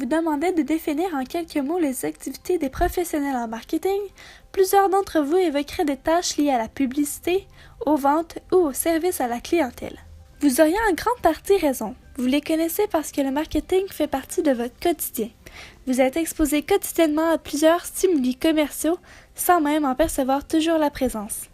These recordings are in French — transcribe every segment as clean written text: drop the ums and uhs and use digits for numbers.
vous demandait de définir en quelques mots les activités des professionnels en marketing, plusieurs d'entre vous évoqueraient des tâches liées à la publicité, aux ventes ou au service à la clientèle. Vous auriez en grande partie raison. Vous les connaissez parce que le marketing fait partie de votre quotidien. Vous êtes exposé quotidiennement à plusieurs stimuli commerciaux sans même en percevoir toujours la présence.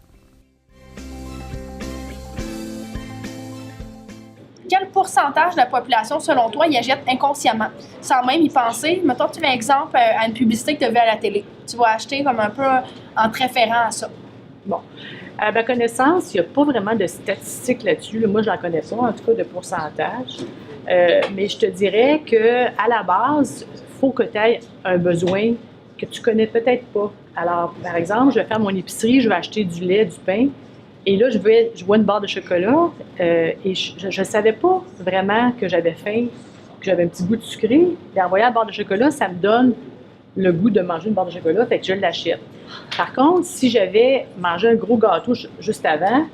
Quel pourcentage de la population, selon toi, y achète inconsciemment, sans même y penser? Mettons, tu mets exemple à une publicité que tu as vue à la télé. Tu vas acheter comme un peu en te référant à ça. Bon. À ma connaissance, il n'y a pas vraiment de statistiques là-dessus. Moi, je n'en connais pas, en tout cas, de pourcentage. Mais je te dirais qu'à la base, il faut que tu aies un besoin que tu ne connais peut-être pas. Alors, par exemple, je vais faire mon épicerie, je vais acheter du lait, du pain. Et là, je vois une barre de chocolat et je ne savais pas vraiment que j'avais faim, que j'avais un petit goût de sucré. Et en voyant la barre de chocolat, ça me donne le goût de manger une barre de chocolat, fait que je l'achète. Par contre, si j'avais mangé un gros gâteau juste avant,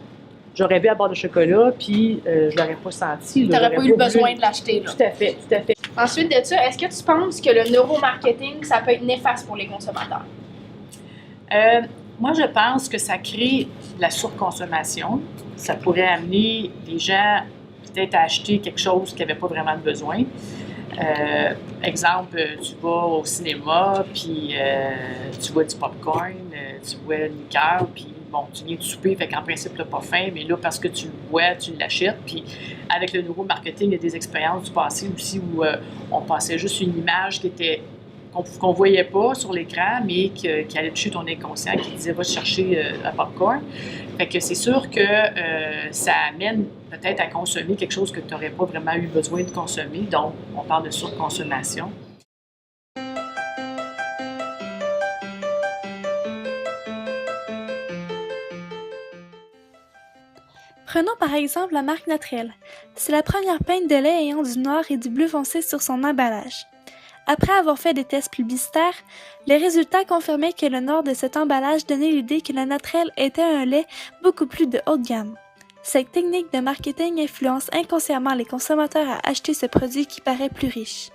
j'aurais vu la barre de chocolat, puis je ne l'aurais pas senti. Tu n'aurais pas eu besoin de l'acheter. Tout à fait, tout à fait. Ensuite de ça, est-ce que tu penses que le neuromarketing, ça peut être néfaste pour les consommateurs? Moi, je pense que ça crée de la surconsommation. Ça pourrait amener les gens peut-être à acheter quelque chose qu'ils n'avaient pas vraiment de besoin. Exemple, tu vas au cinéma, puis tu vois du popcorn, tu vois une liqueur, puis bon, tu viens de souper, fait qu'en principe, tu n'as pas faim, mais là, parce que tu le vois, tu l'achètes. Puis avec le nouveau marketing, il y a des expériences du passé aussi où on passait juste une image qu'on ne voyait pas sur l'écran, mais qui allait toucher ton inconscient, qui disait « va chercher un popcorn ». Fait que c'est sûr que ça amène peut-être à consommer quelque chose que tu n'aurais pas vraiment eu besoin de consommer. Donc, on parle de surconsommation. Prenons par exemple la marque Naturel. C'est la première pinte de lait ayant du noir et du bleu foncé sur son emballage. Après avoir fait des tests publicitaires, les résultats confirmaient que le noir de cet emballage donnait l'idée que le Naturel était un lait beaucoup plus de haute gamme. Cette technique de marketing influence inconsciemment les consommateurs à acheter ce produit qui paraît plus riche.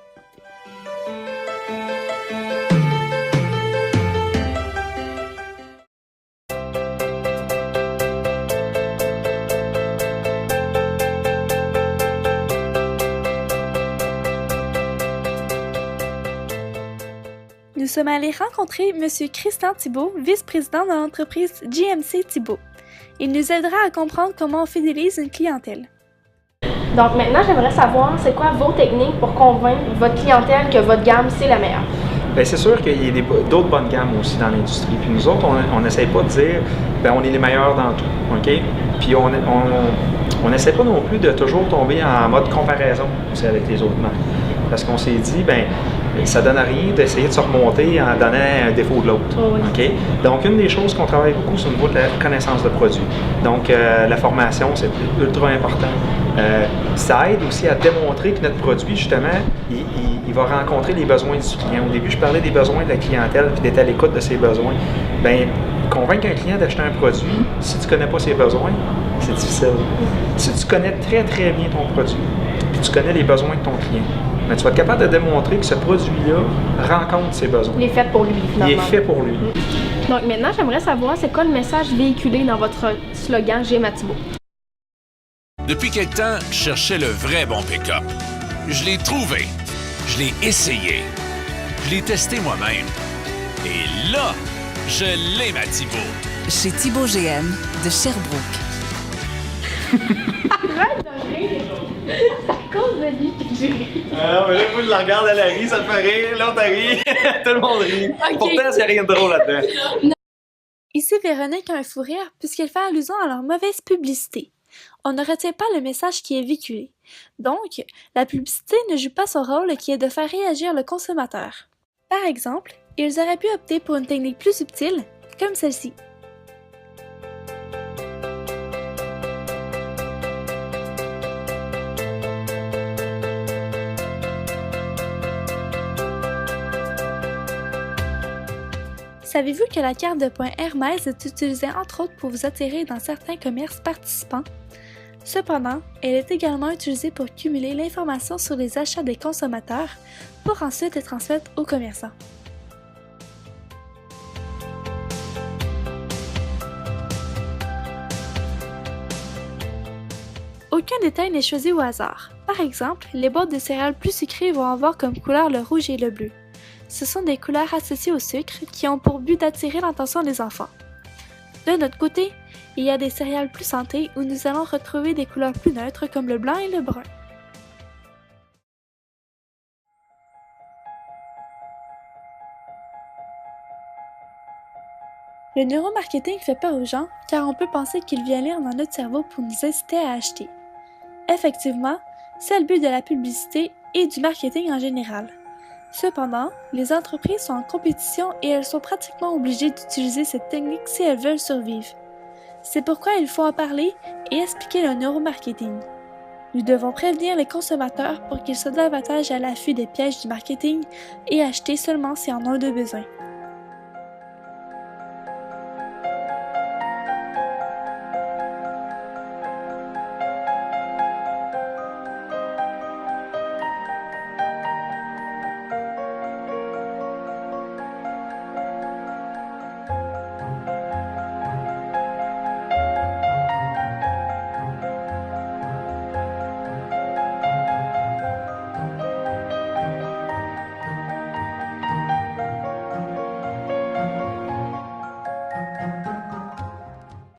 Nous sommes allés rencontrer M. Christian Thibault, vice-président de l'entreprise GMC Thibault. Il nous aidera à comprendre comment on fidélise une clientèle. Donc maintenant, j'aimerais savoir, c'est quoi vos techniques pour convaincre votre clientèle que votre gamme, c'est la meilleure? Bien, c'est sûr qu'il y a d'autres bonnes gammes aussi dans l'industrie. Puis nous autres, on n'essaie pas de dire bien, on est les meilleurs dans tout, OK? Puis on n'essaie pas non plus de toujours tomber en mode comparaison aussi avec les autres marques. Parce qu'on s'est dit, bien, ça ne donne à rien d'essayer de se remonter en donnant un défaut de l'autre. Oh oui. Okay? Donc, une des choses qu'on travaille beaucoup, c'est au niveau de la connaissance de produit. Donc, la formation, c'est ultra important. Ça aide aussi à démontrer que notre produit, justement, il va rencontrer les besoins du client. Au début, je parlais des besoins de la clientèle puis d'être à l'écoute de ses besoins. Bien, convaincre un client d'acheter un produit, si tu ne connais pas ses besoins, c'est difficile. Si tu connais très, très bien ton produit, puis tu connais les besoins de ton client, mais tu vas être capable de démontrer que ce produit-là rencontre ses besoins. Il est fait pour lui, finalement. Il est fait pour lui. Donc maintenant, j'aimerais savoir, c'est quoi le message véhiculé dans votre slogan « J'ai ma Thibault ». Depuis quelque temps, je cherchais le vrai bon pick-up. Je l'ai trouvé. Je l'ai essayé. Je l'ai testé moi-même. Et là, je l'ai, ma Thibault. Chez Thibault GM de Sherbrooke. Arrête de rire! C'est à cause de lui que j'ai ri. Non, mais là, moi, je la regarde, elle rit, ça te fait rire, l'autre, elle rit, tout le monde rit. Okay. Pourtant, il n'y a rien de drôle là-dedans. Ici, Véronique a un fou rire puisqu'elle fait allusion à leur mauvaise publicité. On ne retient pas le message qui est véhiculé. Donc, la publicité ne joue pas son rôle qui est de faire réagir le consommateur. Par exemple, ils auraient pu opter pour une technique plus subtile, comme celle-ci. Savez-vous que la carte de points Hermès est utilisée entre autres pour vous attirer dans certains commerces participants? Cependant, elle est également utilisée pour cumuler l'information sur les achats des consommateurs pour ensuite les transmettre aux commerçants. Aucun détail n'est choisi au hasard. Par exemple, les boîtes de céréales plus sucrées vont avoir comme couleur le rouge et le bleu. Ce sont des couleurs associées au sucre qui ont pour but d'attirer l'attention des enfants. De notre côté, il y a des céréales plus santé où nous allons retrouver des couleurs plus neutres comme le blanc et le brun. Le neuromarketing fait peur aux gens car on peut penser qu'il vient lire dans notre cerveau pour nous inciter à acheter. Effectivement, c'est le but de la publicité et du marketing en général. Cependant, les entreprises sont en compétition et elles sont pratiquement obligées d'utiliser cette technique si elles veulent survivre. C'est pourquoi il faut en parler et expliquer le neuromarketing. Nous devons prévenir les consommateurs pour qu'ils soient davantage à l'affût des pièges du marketing et acheter seulement si en ont de besoin.